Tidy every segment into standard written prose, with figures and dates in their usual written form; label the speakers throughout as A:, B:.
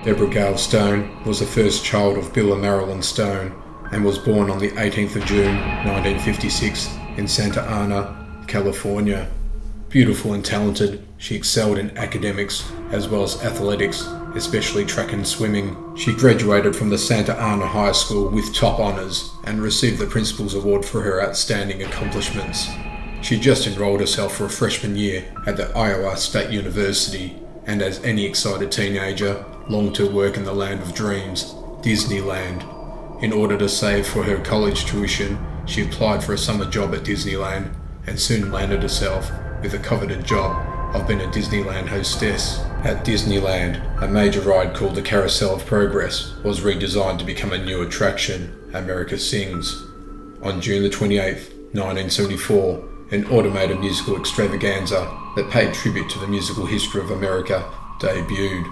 A: Deborah Gail Stone was the first child of Bill and Marilyn Stone and was born on the 18th of June 1956 in Santa Ana, California. Beautiful and talented, she excelled in academics as well as athletics, especially track and swimming. She graduated from the Santa Ana High School with top honors and received the Principal's Award for her outstanding accomplishments. She just enrolled herself for a freshman year at the Iowa State University, and as any excited teenager, longed to work in the land of dreams, Disneyland. In order to save for her college tuition, she applied for a summer job at Disneyland and soon landed herself with a coveted job of being a Disneyland hostess. At Disneyland, a major ride called the Carousel of Progress was redesigned to become a new attraction, America Sings. On June the 28th, 1974, an automated musical extravaganza that paid tribute to the musical history of America debuted.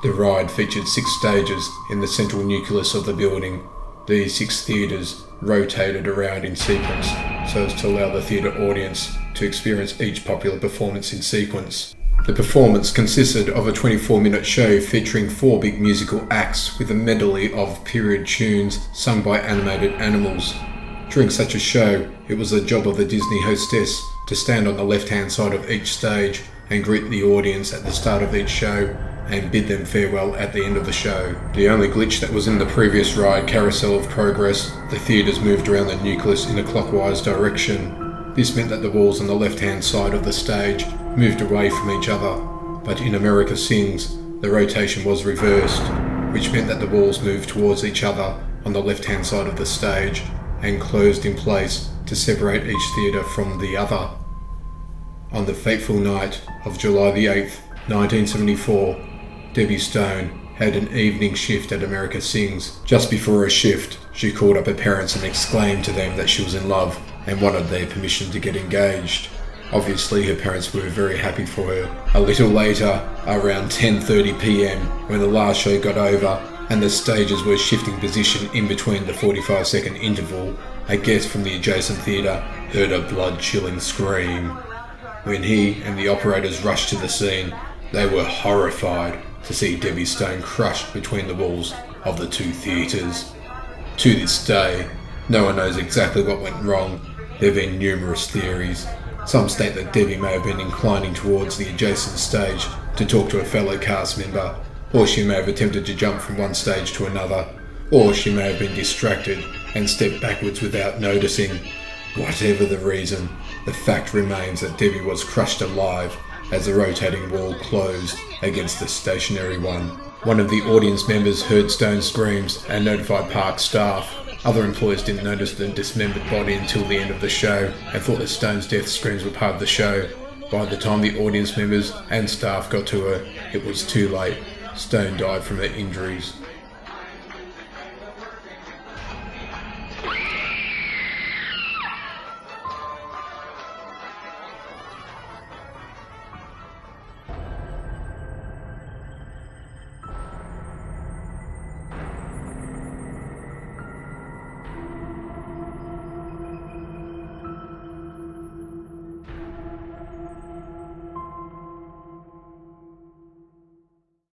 A: The ride featured 6 stages in the central nucleus of the building. These 6 theatres rotated around in sequence so as to allow the theatre audience to experience each popular performance in sequence. The performance consisted of a 24-minute show featuring 4 big musical acts with a medley of period tunes sung by animated animals. During such a show, it was the job of the Disney hostess to stand on the left-hand side of each stage and greet the audience at the start of each show and bid them farewell at the end of the show. The only glitch that was in the previous ride, Carousel of Progress, the theatres moved around the nucleus in a clockwise direction. This meant that the walls on the left-hand side of the stage moved away from each other, but in America Sings, the rotation was reversed, which meant that the walls moved towards each other on the left-hand side of the stage and closed in place to separate each theatre from the other. On the fateful night of July the 8th, 1974, Debbie Stone had an evening shift at America Sings. Just before her shift, she called up her parents and exclaimed to them that she was in love and wanted their permission to get engaged. Obviously, her parents were very happy for her. A little later, around 10:30 p.m, when the last show got over and the stages were shifting position in between the 45-second interval, a guest from the adjacent theatre heard a blood-chilling scream. When he and the operators rushed to the scene, they were horrified to see Debbie Stone crushed between the walls of the 2 theatres. To this day, no one knows exactly what went wrong. There have been numerous theories. Some state that Debbie may have been inclining towards the adjacent stage to talk to a fellow cast member, or she may have attempted to jump from one stage to another, or she may have been distracted and stepped backwards without noticing. Whatever the reason, the fact remains that Debbie was crushed alive as the rotating wall closed against the stationary one. One of the audience members heard Stone's screams and notified park staff. Other employees didn't notice the dismembered body until the end of the show and thought that Stone's death screams were part of the show. By the time the audience members and staff got to her, it was too late. Stone died from her injuries.